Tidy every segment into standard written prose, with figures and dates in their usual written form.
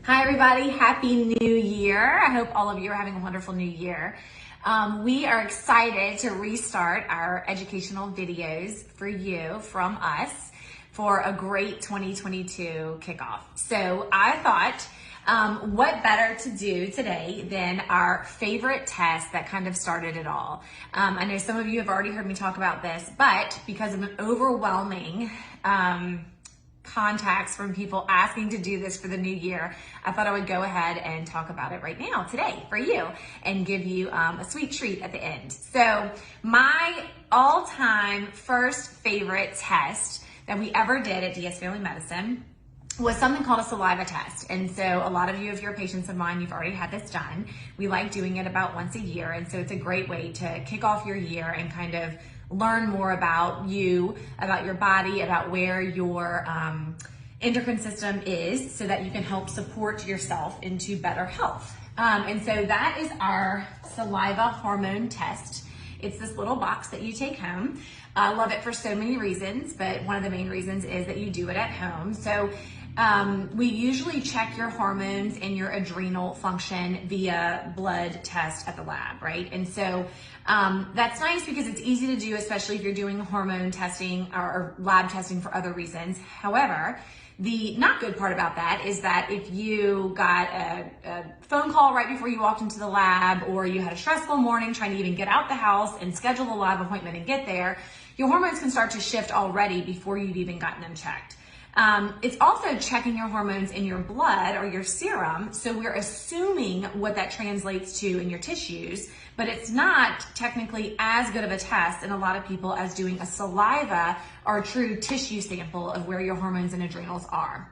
Hi everybody, Happy New Year. I hope all of you are having a wonderful new year. We are excited to restart our educational videos for you from us for a great 2022 kickoff. So I thought, what better to do today than our favorite test that kind of started it all. I know some of you have already heard me talk about this, but because of an overwhelming contacts from people asking to do this for the new year, I thought I would go ahead and talk about it right now today for you and give you a sweet treat at the end. So my all-time first favorite test that we ever did at DS Family Medicine was something called a saliva test. And so a lot of you, if you're patients of mine, you've already had this done. We like doing it about once a year. And so it's a great way to kick off your year and kind of learn more about you, about your body, about where your endocrine system is so that you can help support yourself into better health. And so that is our saliva hormone test. It's this little box that you take home. I love it for so many reasons, but one of the main reasons is that you do it at home. So we usually check your hormones and your adrenal function via blood test at the lab, right? And so that's nice because it's easy to do, especially if you're doing hormone testing or lab testing for other reasons. However, the not good part about that is that if you got a phone call right before you walked into the lab, or you had a stressful morning trying to even get out the house and schedule a lab appointment and get there, your hormones can start to shift already before you've even gotten them checked. It's also checking your hormones in your blood or your serum. So we're assuming what that translates to in your tissues, but it's not technically as good of a test in a lot of people as doing a saliva or a true tissue sample of where your hormones and adrenals are.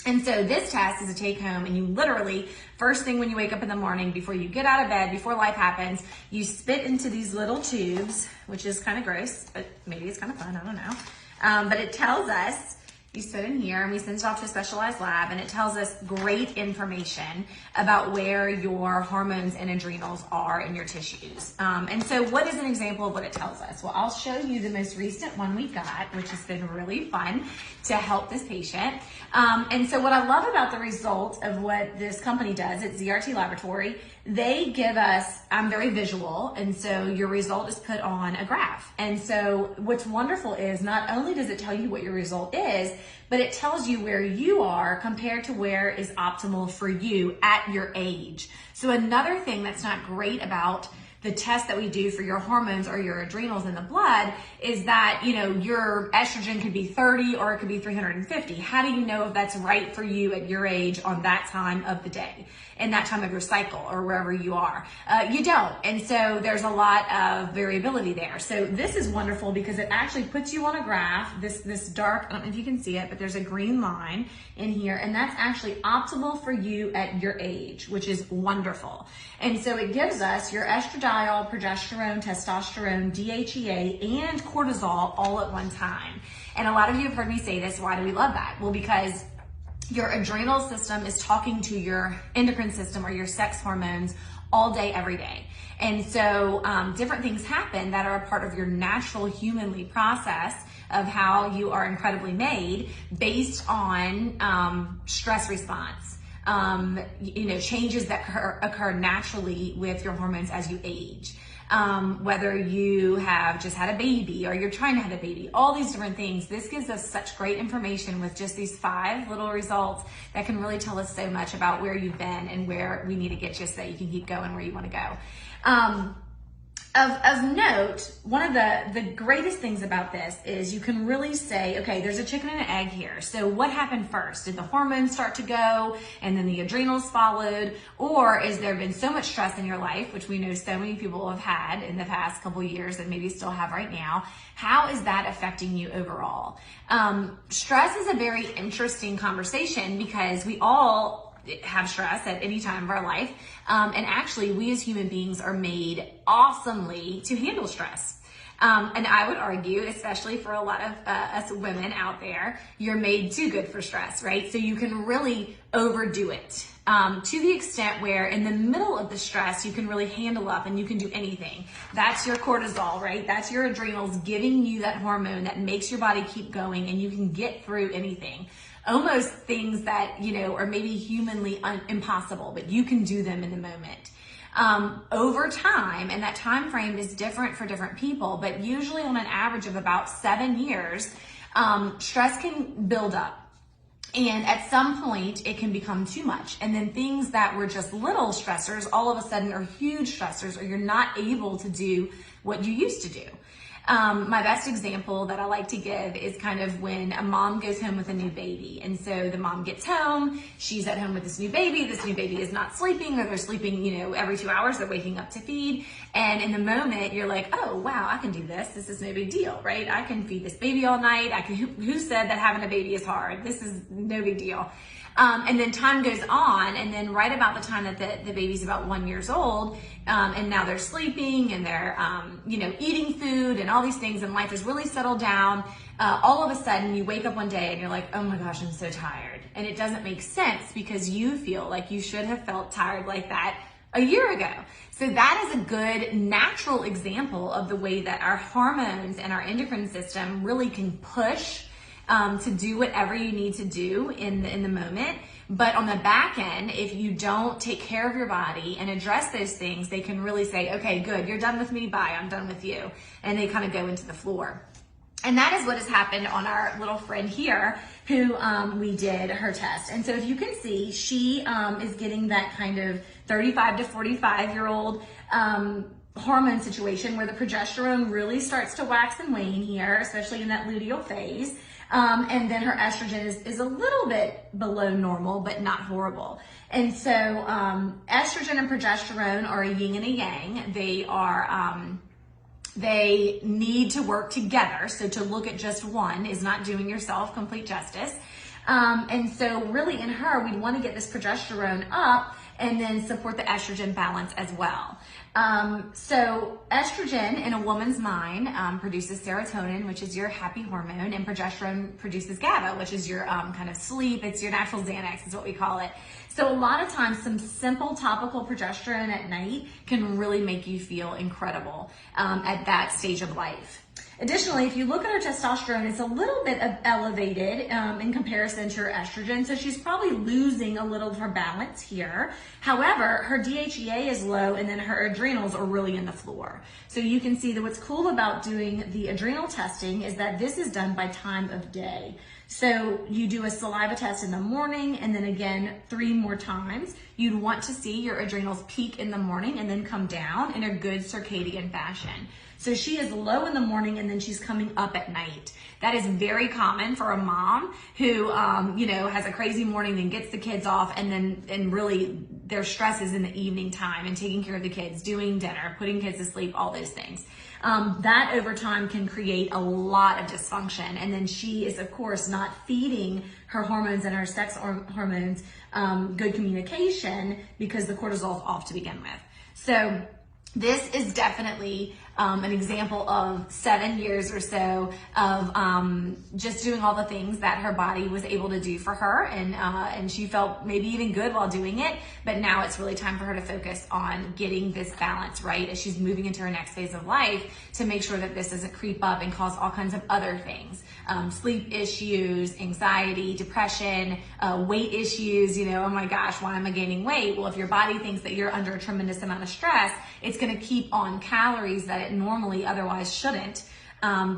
And so this test is a take home, and you literally, first thing when you wake up in the morning, before you get out of bed, before life happens, you spit into these little tubes, which is kind of gross, but maybe it's kind of fun, I don't know. But it tells us, you spit in here and we send it off to a specialized lab, and it tells us great information about where your hormones and adrenals are in your tissues. And so what is an example of what it tells us? Well, I'll show you the most recent one we got, which has been really fun to help this patient. And so what I love about the result of what this company does, it's ZRT Laboratory, they give us, I'm very visual, and so your result is put on a graph. And so what's wonderful is not only does it tell you what your result is, but it tells you where you are compared to where is optimal for you at your age. So another thing that's not great about the test that we do for your hormones or your adrenals in the blood is that, you know, your estrogen could be 30 or it could be 350. How do you know if that's right for you at your age on that time of the day and that time of your cycle or wherever you are? You don't. And so there's a lot of variability there. So this is wonderful because it actually puts you on a graph, this dark, I don't know if you can see it, but there's a green line in here, and that's actually optimal for you at your age, which is wonderful. And so it gives us your estradiol, progesterone, testosterone, DHEA, and cortisol all at one time. And a lot of you have heard me say this. Why do we love that? Well, because your adrenal system is talking to your endocrine system or your sex hormones all day, every day. And so different things happen that are a part of your natural humanly process of how you are incredibly made based on stress response. Changes that occur naturally with your hormones as you age. Whether you have just had a baby or you're trying to have a baby, all these different things. This gives us such great information with just these 5 little results that can really tell us so much about where you've been and where we need to get you so that you can keep going where you want to go. Of note, one of the greatest things about this is you can really say, okay, there's a chicken and an egg here. So what happened first? Did the hormones start to go and then the adrenals followed? Or is there been so much stress in your life, which we know so many people have had in the past couple of years and maybe still have right now? How is that affecting you overall? Stress is a very interesting conversation because we all have stress at any time of our life. And actually, we as human beings are made awesomely to handle stress. And I would argue, especially for a lot of us women out there, you're made too good for stress, right? So you can really overdo it to the extent where in the middle of the stress, you can really handle up and you can do anything. That's your cortisol, right? That's your adrenals giving you that hormone that makes your body keep going and you can get through anything. almost things that, are maybe humanly impossible, but you can do them in the moment. Over time, and that time frame is different for different people, but usually on an average of about 7 years, stress can build up. And at some point, it can become too much. And then things that were just little stressors, all of a sudden are huge stressors, or you're not able to do what you used to do. My best example that I like to give is kind of when a mom goes home with a new baby. And so the mom gets home, she's at home with this new baby is not sleeping, or they're sleeping, every 2 hours, they're waking up to feed. And in the moment, you're like, oh, wow, I can do this. This is no big deal, right? I can feed this baby all night. Who said that having a baby is hard? This is no big deal. And then time goes on, and then right about the time that the baby's about 1 year old, and now they're sleeping and they're, eating food and all these things, and life has really settled down. All of a sudden, you wake up one day and you're like, oh my gosh, I'm so tired. And it doesn't make sense because you feel like you should have felt tired like that a year ago. So that is a good natural example of the way that our hormones and our endocrine system really can push to do whatever you need to do in the moment. But on the back end, if you don't take care of your body and address those things, they can really say, okay, good, you're done with me, bye, I'm done with you. And they kind of go into the floor. And that is what has happened on our little friend here who we did her test. And so if you can see, she is getting that kind of 35 to 45-year-old hormone situation where the progesterone really starts to wax and wane here, especially in that luteal phase. And then her estrogen is a little bit below normal, but not horrible. And so estrogen and progesterone are a yin and a yang. They need to work together. So to look at just one is not doing yourself complete justice. And so really in her, we'd want to get this progesterone up and then support the estrogen balance as well. So estrogen in a woman's mind produces serotonin, which is your happy hormone, and progesterone produces GABA, which is your kind of sleep. It's your natural Xanax is what we call it. So a lot of times some simple topical progesterone at night can really make you feel incredible at that stage of life. Additionally, if you look at her testosterone, it's a little bit elevated in comparison to her estrogen, so she's probably losing a little of her balance here. However, her DHEA is low, and then her adrenals are really in the floor. So you can see that what's cool about doing the adrenal testing is that this is done by time of day. So you do a saliva test in the morning, and then again 3 more times. You'd want to see your adrenals peak in the morning and then come down in a good circadian fashion. So she is low in the morning and then she's coming up at night. That is very common for a mom who, has a crazy morning, then gets the kids off, and really their stress is in the evening time and taking care of the kids, doing dinner, putting kids to sleep, all those things. That over time can create a lot of dysfunction. And then she is, of course, not feeding her hormones and her sex hormones good communication because the cortisol is off to begin with. So this is definitely an example of 7 years or so of just doing all the things that her body was able to do for her, and she felt maybe even good while doing it, but now it's really time for her to focus on getting this balance right as she's moving into her next phase of life to make sure that this doesn't creep up and cause all kinds of other things, sleep issues, anxiety, depression, weight issues, oh my gosh, why am I gaining weight? Well, if your body thinks that you're under a tremendous amount of stress, it's going to keep on calories that it normally otherwise shouldn't,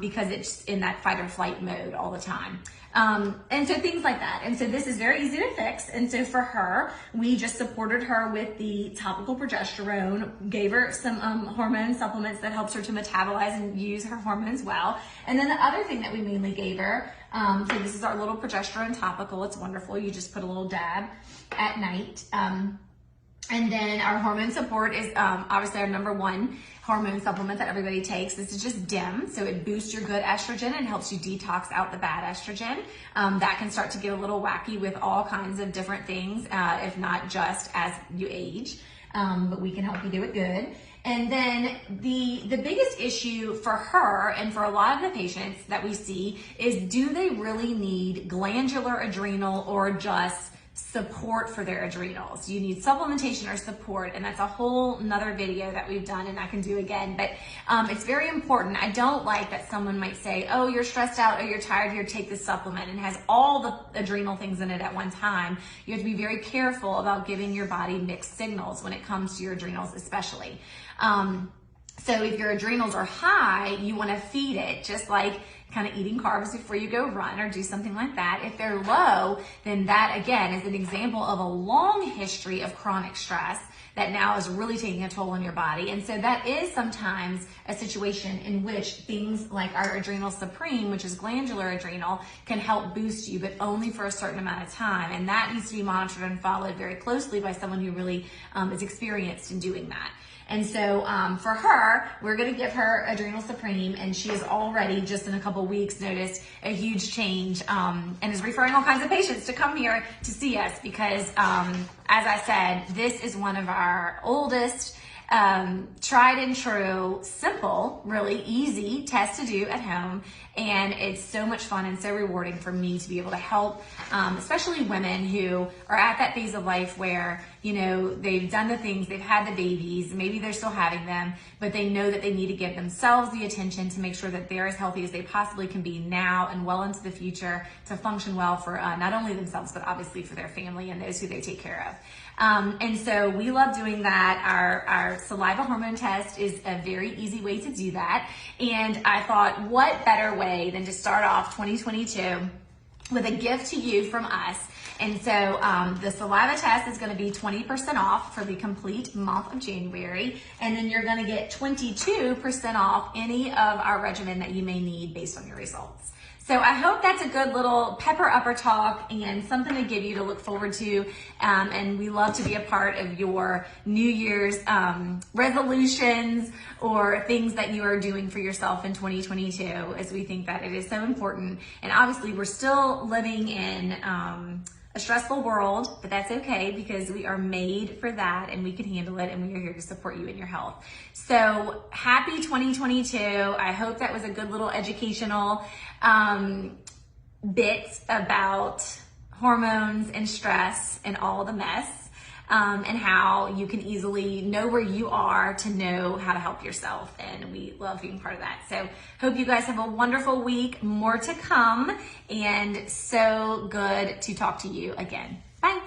because it's in that fight or flight mode all the time. And so things like that. And so this is very easy to fix. And so for her, we just supported her with the topical progesterone, gave her some hormone supplements that helps her to metabolize and use her hormones well. And then the other thing that we mainly gave her, so this is our little progesterone topical. It's wonderful. You just put a little dab at night. And then our hormone support is obviously our number one hormone supplement that everybody takes. This is just DIM, so it boosts your good estrogen and helps you detox out the bad estrogen. That can start to get a little wacky with all kinds of different things, if not just as you age, but we can help you do it good. And then the biggest issue for her and for a lot of the patients that we see is, do they really need glandular adrenal or just support for their adrenals. You need supplementation or support, and that's a whole nother video that we've done and I can do again, but it's very important. I don't like that someone might say, oh, you're stressed out, oh, you're tired, here, take this supplement, and has all the adrenal things in it at one time. You have to be very careful about giving your body mixed signals when it comes to your adrenals especially. So if your adrenals are high, you want to feed it, just like kind of eating carbs before you go run or do something like that. If they're low, then that again is an example of a long history of chronic stress that now is really taking a toll on your body. And so that is sometimes a situation in which things like our adrenal supreme, which is glandular adrenal, can help boost you, but only for a certain amount of time. And that needs to be monitored and followed very closely by someone who really is experienced in doing that. And so for her, we're going to give her Adrenal Supreme, and she has already, just in a couple weeks, noticed a huge change and is referring all kinds of patients to come here to see us because, as I said, this is one of our oldest, tried and true, simple, really easy test to do at home. And it's so much fun and so rewarding for me to be able to help, especially women who are at that phase of life where, you know, they've done the things, they've had the babies, maybe they're still having them, but they know that they need to give themselves the attention to make sure that they're as healthy as they possibly can be now and well into the future to function well for not only themselves, but obviously for their family and those who they take care of. And so we love doing that. Our saliva hormone test is a very easy way to do that. And I thought, what better way than to start off 2022 with a gift to you from us. And so the saliva test is going to be 20% off for the complete month of January. And then you're going to get 22% off any of our regimen that you may need based on your results. So I hope that's a good little pepper upper talk and something to give you to look forward to. And we love to be a part of your New Year's resolutions or things that you are doing for yourself in 2022, as we think that it is so important. And obviously we're still living in a stressful world, but that's okay because we are made for that and we can handle it, and we are here to support you in your health. So happy 2022. I hope that was a good little educational bit about hormones and stress and all the mess, and how you can easily know where you are to know how to help yourself. And we love being part of that. So hope you guys have a wonderful week, more to come, and so good to talk to you again. Bye.